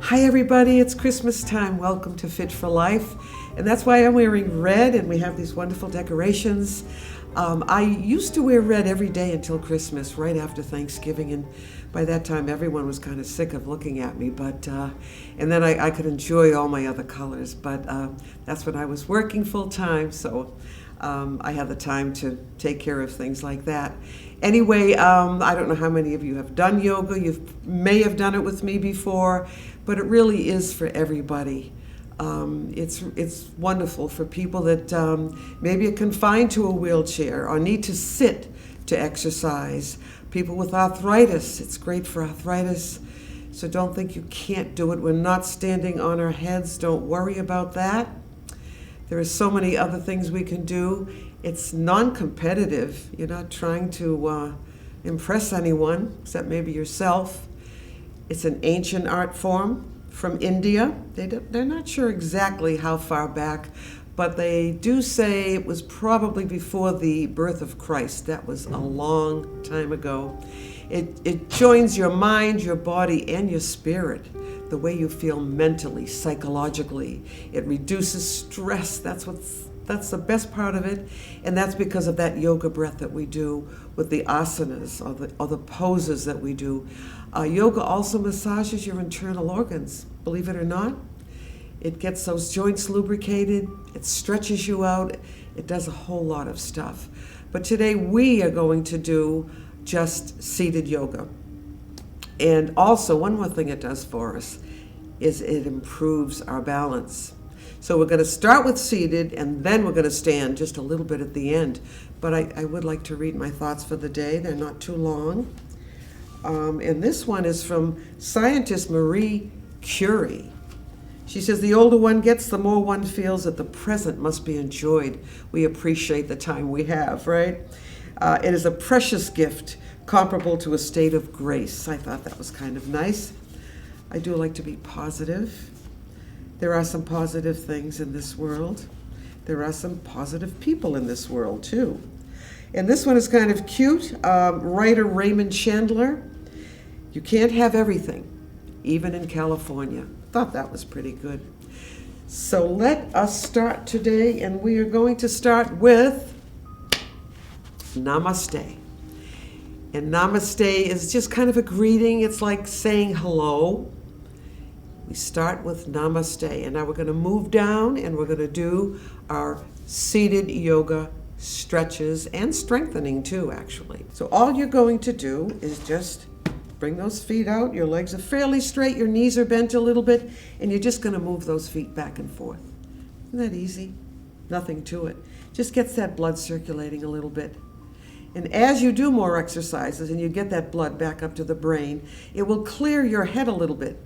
Hi everybody, it's Christmas time. Welcome to Fit for Life. And that's why I'm wearing red and we have these wonderful decorations. I used to wear red every day until Christmas, right after Thanksgiving. And by that time everyone was kind of sick of looking at me. And then I could enjoy all my other colors. But that's when I was working full time. So I had the time to take care of things like that. Anyway, I don't know how many of you have done yoga. You may have done it with me before, but it really is for everybody. It's wonderful for people that maybe are confined to a wheelchair or need to sit to exercise. People with arthritis, it's great for arthritis. So don't think you can't do it. We're not standing on our heads. Don't worry about that. There are so many other things we can do. It's non-competitive. You're not trying to impress anyone, except maybe yourself. It's an ancient art form from India. They're not sure exactly how far back, but they do say it was probably before the birth of Christ. That was a long time ago. It joins your mind, your body, and your spirit, the way you feel mentally, psychologically. It reduces stress. That's the best part of it, and that's because of that yoga breath that we do with the asanas or the poses that we do. Yoga also massages your internal organs, believe it or not. It gets those joints lubricated, it stretches you out, it does a whole lot of stuff. But today we are going to do just seated yoga. And also, one more thing it does for us is it improves our balance. So we're going to start with seated, and then we're going to stand just a little bit at the end. But I would like to read my thoughts for the day. They're not too long. And this one is from scientist Marie Curie. She says, the older one gets, the more one feels that the present must be enjoyed. We appreciate the time we have, right? It is a precious gift, comparable to a state of grace. I thought that was kind of nice. I do like to be positive. There are some positive things in this world. There are some positive people in this world, too. And this one is kind of cute. Writer Raymond Chandler. You can't have everything, even in California. Thought that was pretty good. So let us start today, and we are going to start with Namaste. And Namaste is just kind of a greeting. It's like saying hello. We start with Namaste, and now we're going to move down, and we're going to do our seated yoga stretches and strengthening too, actually. So all you're going to do is just bring those feet out. Your legs are fairly straight, your knees are bent a little bit, and you're just going to move those feet back and forth. Isn't that easy? Nothing to it. Just gets that blood circulating a little bit. And as you do more exercises and you get that blood back up to the brain, it will clear your head a little bit.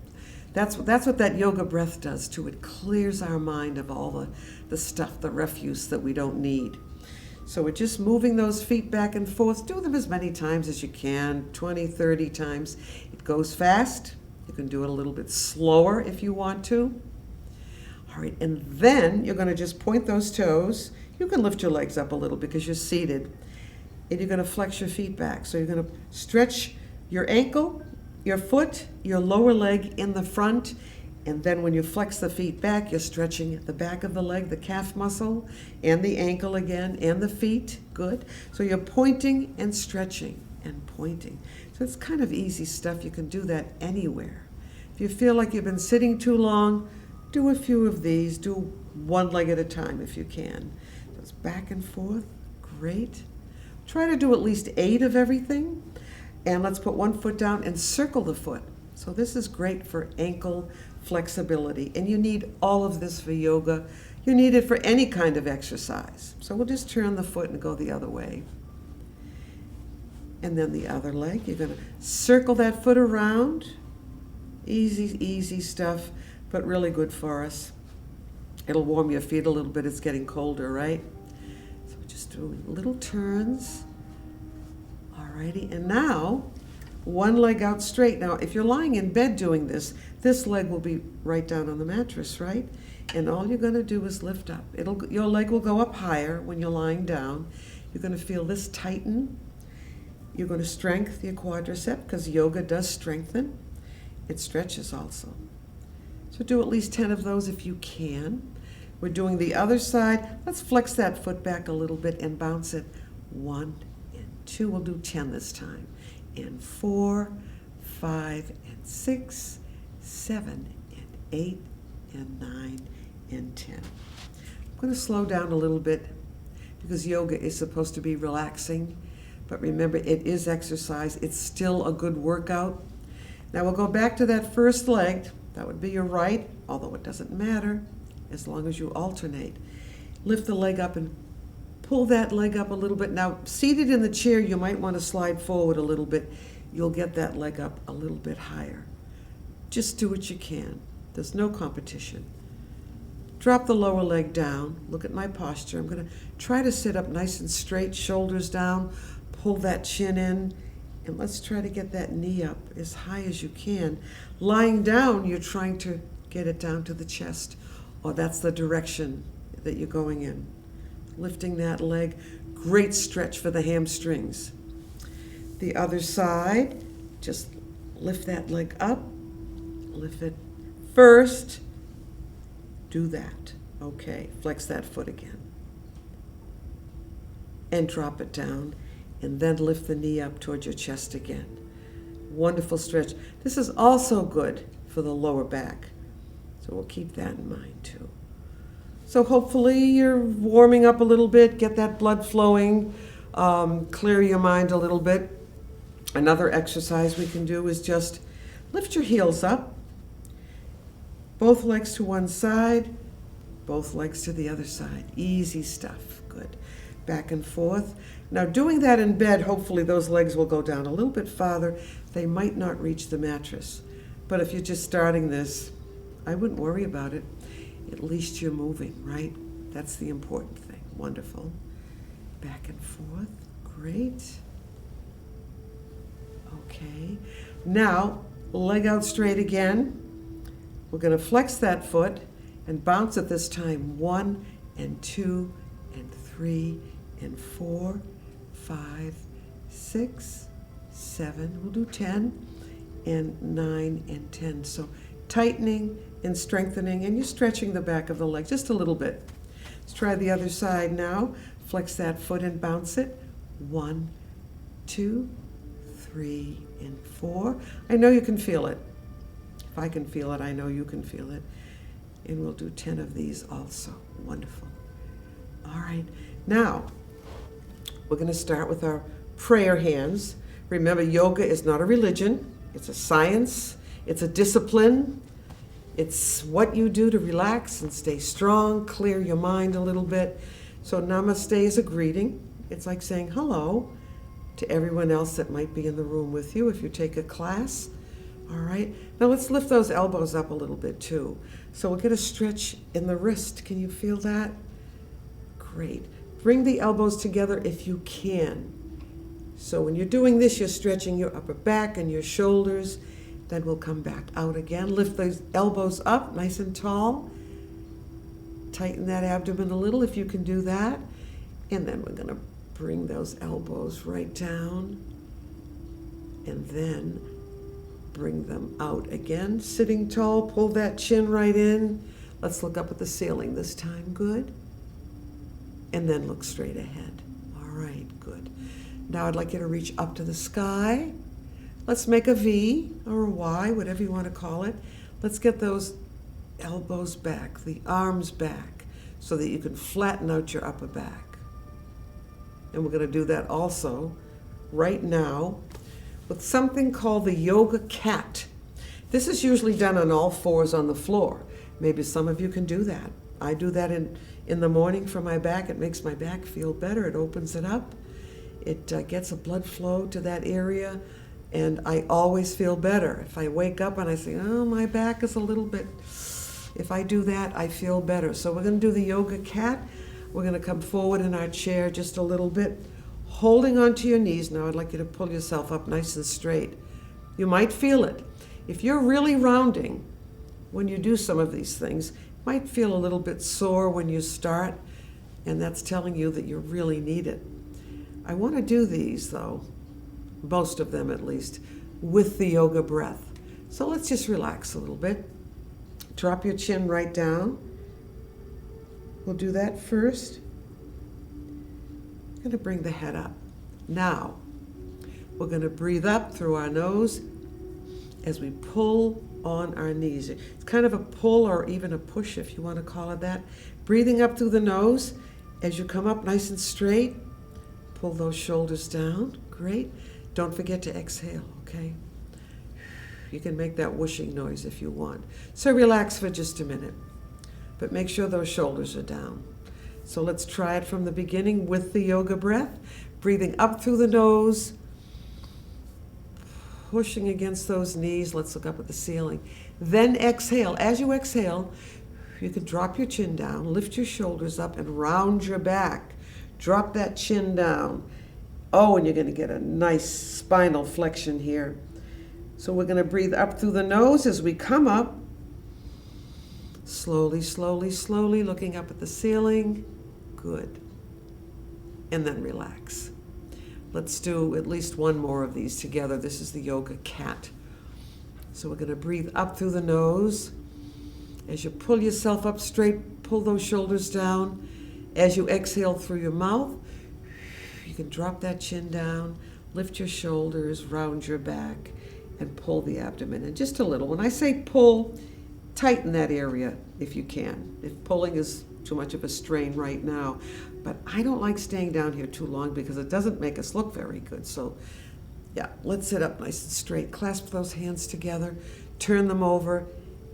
That's what that yoga breath does too. It clears our mind of all the stuff, the refuse that we don't need. So we're just moving those feet back and forth. Do them as many times as you can, 20, 30 times. It goes fast. You can do it a little bit slower if you want to. All right, and then you're going to just point those toes. You can lift your legs up a little because you're seated. And you're going to flex your feet back. So you're going to stretch your ankle, your foot, your lower leg in the front, and then when you flex the feet back, you're stretching the back of the leg, the calf muscle, and the ankle again, and the feet. Good. So you're pointing and stretching and pointing. So it's kind of easy stuff. You can do that anywhere. If you feel like you've been sitting too long, do a few of these. Do one leg at a time if you can. So it's back and forth. Great. Try to do at least 8 of everything. And let's put one foot down and circle the foot. So this is great for ankle flexibility. And you need all of this for yoga. You need it for any kind of exercise. So we'll just turn the foot and go the other way. And then the other leg. You're going to circle that foot around. Easy, easy stuff, but really good for us. It'll warm your feet a little bit. It's getting colder, right? So we're just doing little turns. Alrighty, and now one leg out straight. Now, if you're lying in bed doing this, this leg will be right down on the mattress, right? And all you're going to do is lift up. Your leg will go up higher when you're lying down. You're going to feel this tighten. You're going to strengthen your quadricep because yoga does strengthen. It stretches also. So do at least 10 of those if you can. We're doing the other side. Let's flex that foot back a little bit and bounce it. 1 and 2. We'll do 10 this time. And 4, 5 and 6, 7 and 8 and 9 and 10. I'm going to slow down a little bit because yoga is supposed to be relaxing. But remember, it is exercise. It's still a good workout. Now we'll go back to that first leg. That would be your right, although it doesn't matter as long as you alternate. Lift the leg up and pull that leg up a little bit. Now, seated in the chair, you might want to slide forward a little bit. You'll get that leg up a little bit higher. Just do what you can. There's no competition. Drop the lower leg down. Look at my posture. I'm going to try to sit up nice and straight, shoulders down, pull that chin in, and let's try to get that knee up as high as you can. Lying down, you're trying to get it down to the chest, or that's the direction that you're going in. Lifting that leg, great stretch for the hamstrings. The other side, just lift that leg up, lift it first, do that. Okay, flex that foot again. And drop it down, and then lift the knee up towards your chest again. Wonderful stretch. This is also good for the lower back, so we'll keep that in mind too. So hopefully you're warming up a little bit, get that blood flowing, clear your mind a little bit. Another exercise we can do is just lift your heels up, both legs to one side, both legs to the other side. Easy stuff, good. Back and forth. Now doing that in bed, hopefully those legs will go down a little bit farther. They might not reach the mattress. But if you're just starting this, I wouldn't worry about it. At least you're moving, right? That's the important thing. Wonderful. Back and forth, great. Okay, now leg out straight again. We're going to flex that foot and bounce it this time. 1 and 2 and 3 and 4, 5, 6, 7. We'll do 10 and 9 and 10. So tightening and strengthening, and you're stretching the back of the leg just a little bit. Let's try the other side now. Flex that foot and bounce it. 1, 2, 3 and 4. I know you can feel it. If I can feel it, I know you can feel it. And we'll do 10 of these also. Wonderful. All right. Now, we're going to start with our prayer hands. Remember, yoga is not a religion. It's a science. It's a discipline. It's what you do to relax and stay strong, clear your mind a little bit. So namaste is a greeting. It's like saying hello to everyone else that might be in the room with you if you take a class. All right, now let's lift those elbows up a little bit too. So we'll get a stretch in the wrist. Can you feel that? Great. Bring the elbows together if you can. So when you're doing this, you're stretching your upper back and your shoulders. Then we'll come back out again. Lift those elbows up nice and tall. Tighten that abdomen a little if you can do that. And then we're going to bring those elbows right down. And then bring them out again. Sitting tall, pull that chin right in. Let's look up at the ceiling this time. Good. And then look straight ahead. All right, good. Now I'd like you to reach up to the sky. Let's make a V or a Y, whatever you want to call it. Let's get those elbows back, the arms back, so that you can flatten out your upper back. And we're going to do that also right now with something called the yoga cat. This is usually done on all fours on the floor. Maybe some of you can do that. I do that in the morning for my back. It makes my back feel better. It opens it up. It gets a blood flow to that area. And I always feel better. If I wake up and I say, oh, my back is a little bit, if I do that, I feel better. So we're going to do the yoga cat. We're going to come forward in our chair just a little bit, holding onto your knees. Now I'd like you to pull yourself up nice and straight. You might feel it. If you're really rounding when you do some of these things, you might feel a little bit sore when you start, and that's telling you that you really need it. I want to do these, though, most of them at least, with the yoga breath. So let's just relax a little bit. Drop your chin right down. We'll do that first. I'm going to bring the head up. Now, we're going to breathe up through our nose as we pull on our knees. It's kind of a pull or even a push, if you want to call it that. Breathing up through the nose as you come up nice and straight. Pull those shoulders down. Great. Don't forget to exhale, okay? You can make that whooshing noise if you want. So relax for just a minute, but make sure those shoulders are down. So let's try it from the beginning with the yoga breath. Breathing up through the nose, pushing against those knees. Let's look up at the ceiling. Then exhale. As you exhale, you can drop your chin down, lift your shoulders up, and round your back. Drop that chin down. Oh, and you're going to get a nice spinal flexion here. So we're going to breathe up through the nose as we come up. Slowly, slowly, slowly, looking up at the ceiling. Good. And then relax. Let's do at least one more of these together. This is the yoga cat. So we're going to breathe up through the nose. As you pull yourself up straight, pull those shoulders down. As you exhale through your mouth, you can drop that chin down, lift your shoulders, round your back, and pull the abdomen in just a little. When I say pull, tighten that area if you can. If pulling is too much of a strain right now. But I don't like staying down here too long because it doesn't make us look very good. So yeah, let's sit up nice and straight. Clasp those hands together, turn them over,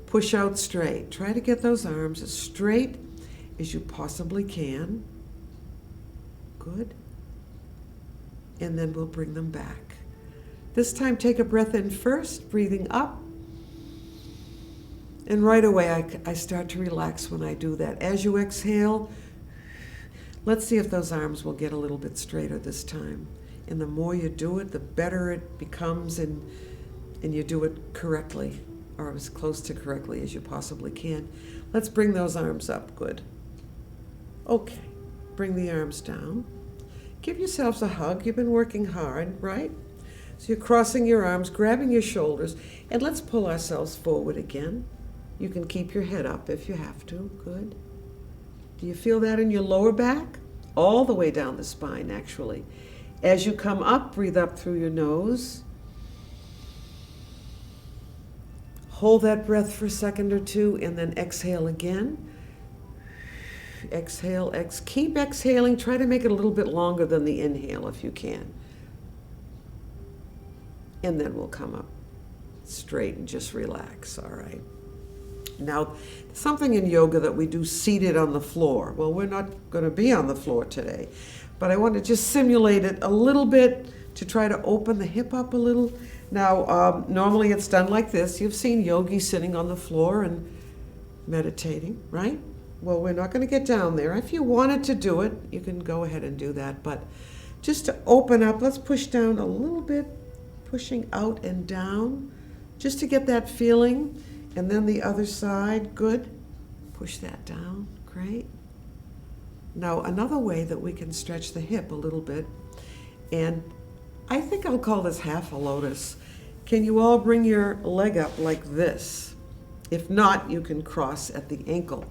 push out straight. Try to get those arms as straight as you possibly can. Good. And then we'll bring them back. This time take a breath in first, breathing up. And right away I start to relax when I do that. As you exhale, let's see if those arms will get a little bit straighter this time. And the more you do it, the better it becomes, and you do it correctly, or as close to correctly as you possibly can. Let's bring those arms up. Good. Okay. Bring the arms down. Give yourselves a hug. You've been working hard, right? So you're crossing your arms, grabbing your shoulders, and let's pull ourselves forward again. You can keep your head up if you have to. Good. Do you feel that in your lower back? All the way down the spine, actually. As you come up, breathe up through your nose. Hold that breath for a second or two, and then exhale again. Exhale, keep exhaling. Try to make it a little bit longer than the inhale if you can. And then we'll come up straight and just relax, all right? Now, something in yoga that we do seated on the floor. Well, we're not going to be on the floor today, but I want to just simulate it a little bit to try to open the hip up a little. Now, normally it's done like this. You've seen yogis sitting on the floor and meditating, right? Well, we're not going to get down there. If you wanted to do it, you can go ahead and do that. But just to open up, let's push down a little bit, pushing out and down, just to get that feeling. And then the other side, good. Push that down, great. Now, another way that we can stretch the hip a little bit, and I think I'll call this half a lotus. Can you all bring your leg up like this? If not, you can cross at the ankle.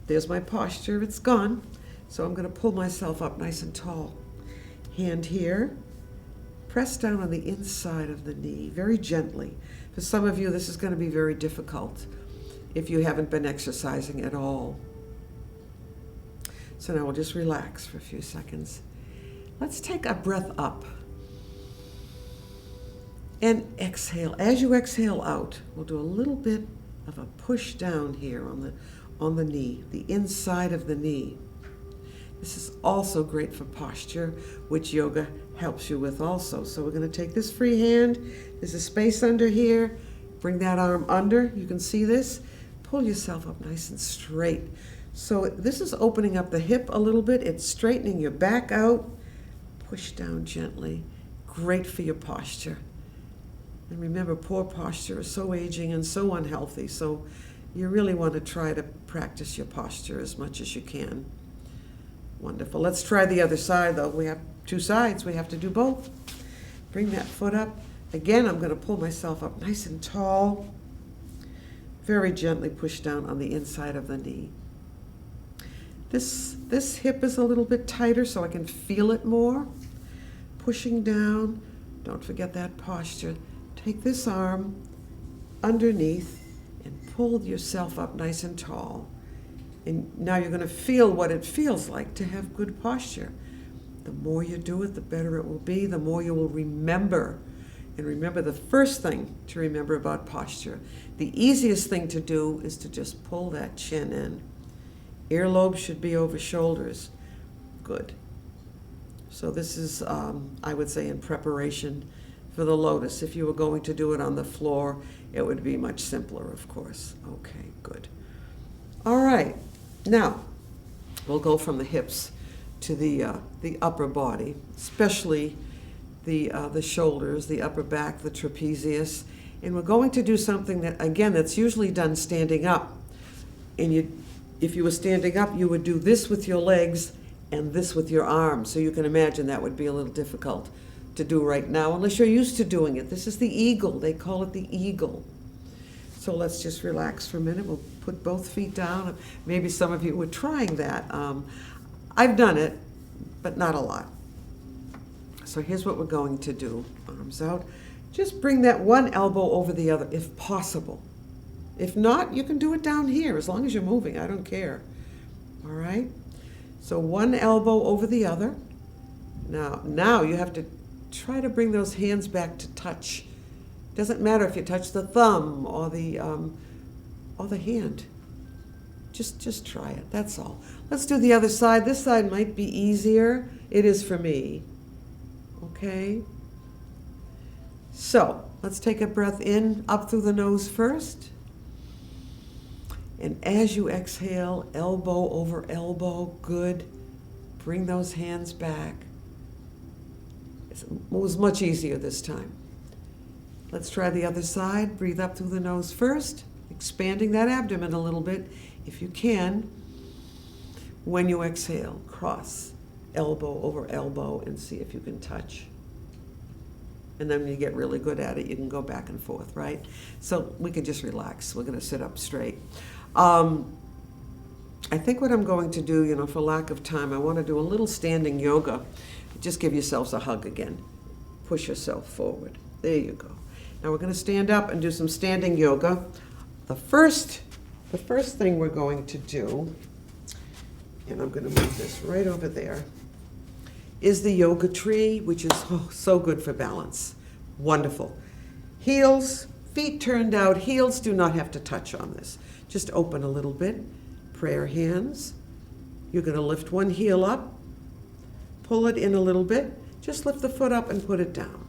There's my posture, it's gone. So I'm going to pull myself up nice and tall. Hand here, press down on the inside of the knee, very gently. For some of you, this is going to be very difficult if you haven't been exercising at all. So now we'll just relax for a few seconds. Let's take a breath up. And exhale. As you exhale out, we'll do a little bit of a push down here on the knee, the inside of the knee. This is also great for posture, which yoga helps you with also. So we're going to take this free hand. There's a space under here. Bring that arm under. You can see this. Pull yourself up nice and straight. So this is opening up the hip a little bit. It's straightening your back out. Push down gently. Great for your posture. And remember, poor posture is so aging and so unhealthy. So you really want to try to practice your posture as much as you can. Wonderful. Let's try the other side, though. We have two sides. We have to do both. Bring that foot up. Again, I'm going to pull myself up nice and tall. Very gently push down on the inside of the knee. This hip is a little bit tighter so I can feel it more. Pushing down, don't forget that posture. Take this arm underneath and pull yourself up nice and tall. And now you're going to feel what it feels like to have good posture. The more you do it, the better it will be, the more you will remember. And remember, the first thing to remember about posture, the easiest thing to do is to just pull that chin in. Earlobe should be over shoulders. Good. So this is, I would say, in preparation for the Lotus. If you were going to do it on the floor, it would be much simpler, of course. Okay, good. All right. Now, we'll go from the hips to the upper body, especially the shoulders, the upper back, the trapezius. And we're going to do something that, again, that's usually done standing up. And if you were standing up, you would do this with your legs and this with your arms. So you can imagine that would be a little difficult to do right now, unless you're used to doing it. This is the eagle. They call it the eagle. So let's just relax for a minute. We'll put both feet down. Maybe some of you were trying that. I've done it, but not a lot. So here's what we're going to do. Arms out. Just bring that one elbow over the other, if possible. If not, you can do it down here, as long as you're moving. I don't care. All right? So one elbow over the other. Now you have to try to bring those hands back to touch. Doesn't matter if you touch the thumb or the hand. Just try it. That's all. Let's do the other side. This side might be easier. It is for me. Okay? So let's take a breath in, up through the nose first. And as you exhale, elbow over elbow, good. Bring those hands back. It was much easier this time. Let's try the other side. Breathe up through the nose first, expanding that abdomen a little bit, if you can. When you exhale, cross elbow over elbow and see if you can touch. And then when you get really good at it, you can go back and forth, right? So we can just relax. We're going to sit up straight. I think what I'm going to do, for lack of time, I want to do a little standing yoga. Just give yourselves a hug again. Push yourself forward. There you go. Now we're going to stand up and do some standing yoga. The first thing we're going to do, and I'm going to move this right over there, is the yoga tree, which is so good for balance. Wonderful. Heels, feet turned out. Heels do not have to touch on this. Just open a little bit. Prayer hands. You're going to lift one heel up. Pull it in a little bit. Just lift the foot up and put it down.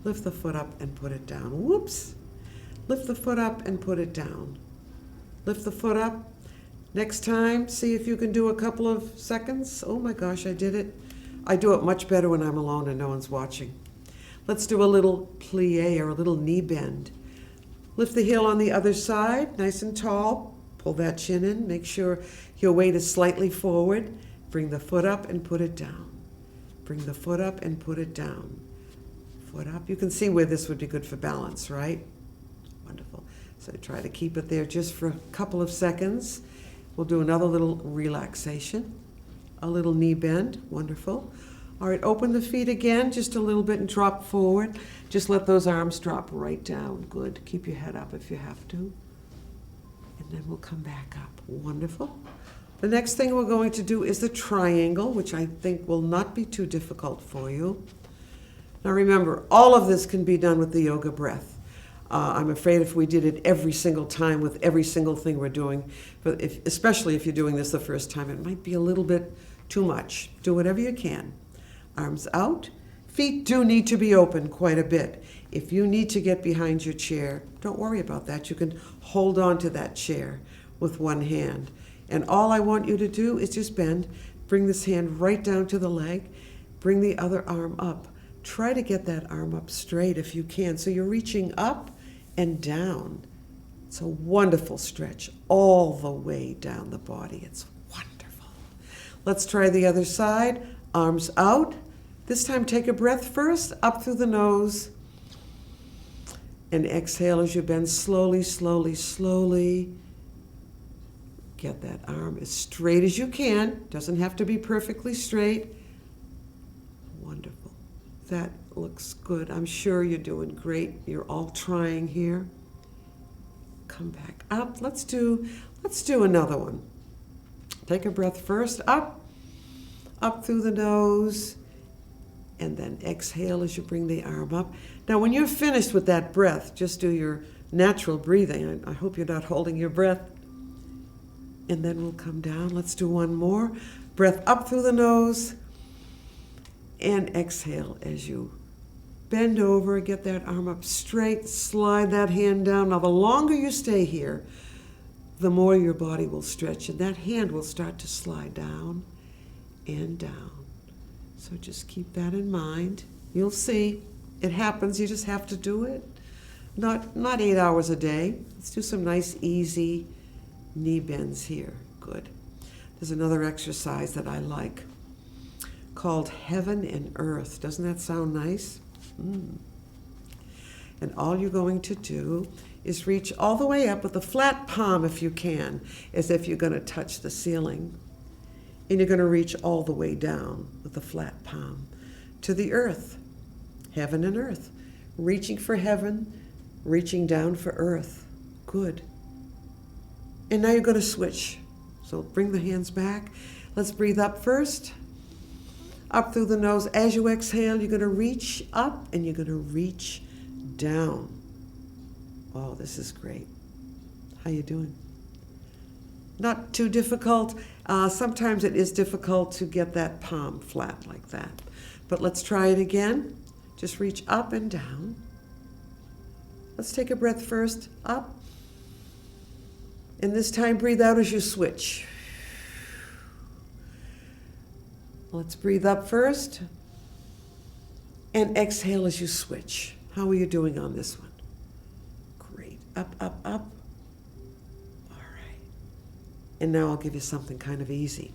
Lift the foot up and put it down. Whoops. Lift the foot up and put it down. Lift the foot up. Next time, see if you can do a couple of seconds. Oh my gosh, I did it. I do it much better when I'm alone and no one's watching. Let's do a little plie or a little knee bend. Lift the heel on the other side, nice and tall. Pull that chin in. Make sure your weight is slightly forward. Bring the foot up and put it down. Bring the foot up and put it down. Foot up. You can see where this would be good for balance, right? Wonderful. So try to keep it there just for a couple of seconds. We'll do another little relaxation. A little knee bend. Wonderful. All right, open the feet again just a little bit and drop forward. Just let those arms drop right down. Good. Keep your head up if you have to. And then we'll come back up. Wonderful. The next thing we're going to do is the triangle, which I think will not be too difficult for you. Now remember, all of this can be done with the yoga breath. I'm afraid if we did it every single time with every single thing we're doing, but especially if you're doing this the first time, it might be a little bit too much. Do whatever you can. Arms out. Feet do need to be open quite a bit. If you need to get behind your chair, don't worry about that. You can hold on to that chair with one hand. And all I want you to do is just bend. Bring this hand right down to the leg. Bring the other arm up. Try to get that arm up straight if you can. So you're reaching up and down. It's a wonderful stretch all the way down the body. It's wonderful. Let's try the other side. Arms out. This time take a breath first, up through the nose. And exhale as you bend slowly, slowly, slowly. Get that arm as straight as you can. Doesn't have to be perfectly straight. Wonderful. That looks good. I'm sure you're doing great. You're all trying here. Come back up. Let's do another one. Take a breath first, up through the nose, and then exhale as you bring the arm up. Now, when you're finished with that breath, just do your natural breathing. I hope you're not holding your breath. And then we'll come down. Let's do one more. Breath up through the nose, and exhale as you bend over, get that arm up straight, slide that hand down. Now, the longer you stay here, the more your body will stretch, and that hand will start to slide down and down. So just keep that in mind. You'll see it happens. You just have to do it. Not 8 hours a day. Let's do some nice, easy knee bends here. Good. There's another exercise that I like called Heaven and Earth. Doesn't that sound nice? And all you're going to do is reach all the way up with a flat palm if you can, as if you're going to touch the ceiling. And you're going to reach all the way down with a flat palm to the earth. Heaven and earth. Reaching for heaven, reaching down for earth. Good. And now you're going to switch. So bring the hands back. Let's breathe up first. Up through the nose. As you exhale, you're going to reach up and you're going to reach down. Oh, this is great. How you doing? Not too difficult. Sometimes it is difficult to get that palm flat like that. But let's try it again. Just reach up and down. Let's take a breath first. Up. And this time breathe out as you switch. Let's breathe up first. And exhale as you switch. How are you doing on this one? Great. Up, up, up. All right. And now I'll give you something kind of easy.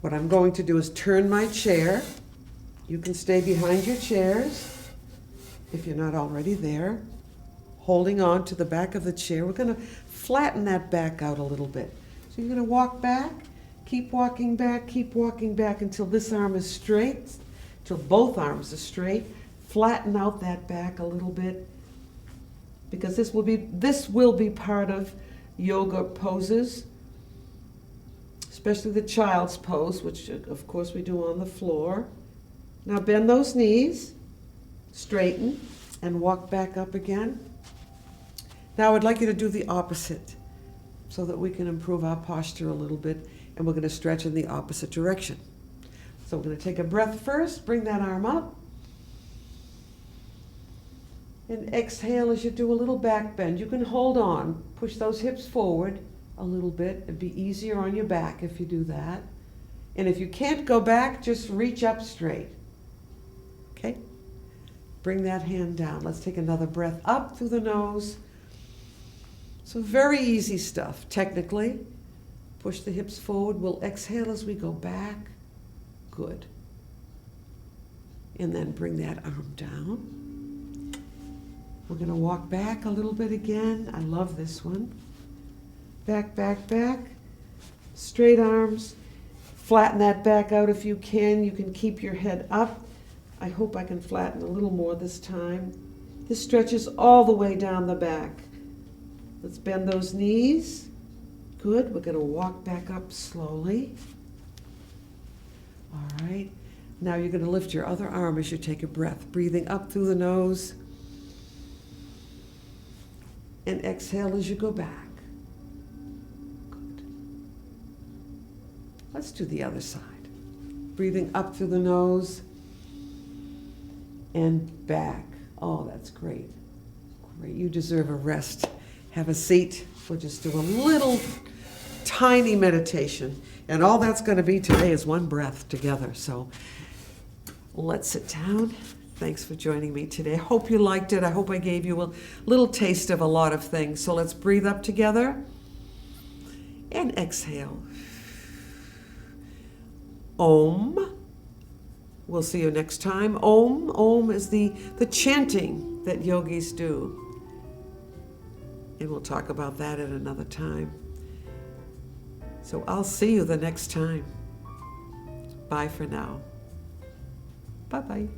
What I'm going to do is turn my chair. You can stay behind your chairs if you're not already there. Holding on to the back of the chair. We're going to flatten that back out a little bit. So you're going to walk back, keep walking back until this arm is straight, till both arms are straight. Flatten out that back a little bit, because this will be part of yoga poses, especially the child's pose, which of course we do on the floor. Now bend those knees, straighten, and walk back up again. Now I'd like you to do the opposite so that we can improve our posture a little bit, and we're going to stretch in the opposite direction. So we're going to take a breath first, bring that arm up, and exhale as you do a little back bend. You can hold on, push those hips forward a little bit. It'd be easier on your back if you do that. And if you can't go back, just reach up straight. Okay? Bring that hand down. Let's take another breath up through the nose. So very easy stuff, technically. Push the hips forward. We'll exhale as we go back. Good. And then bring that arm down. We're going to walk back a little bit again. I love this one. Back, back, back. Straight arms. Flatten that back out if you can. You can keep your head up. I hope I can flatten a little more this time. This stretches all the way down the back. Let's bend those knees. Good. We're going to walk back up slowly. All right. Now you're going to lift your other arm as you take a breath, breathing up through the nose. And exhale as you go back. Good. Let's do the other side. Breathing up through the nose and back. Oh, that's great. Great. You deserve a rest. Have a seat. We'll just do a little tiny meditation. And all that's going to be today is one breath together. So let's sit down. Thanks for joining me today. I hope you liked it. I hope I gave you a little taste of a lot of things. So let's breathe up together and exhale. Om. We'll see you next time. Om. Om is the chanting that yogis do. And we'll talk about that at another time. So I'll see you the next time. Bye for now. Bye-bye.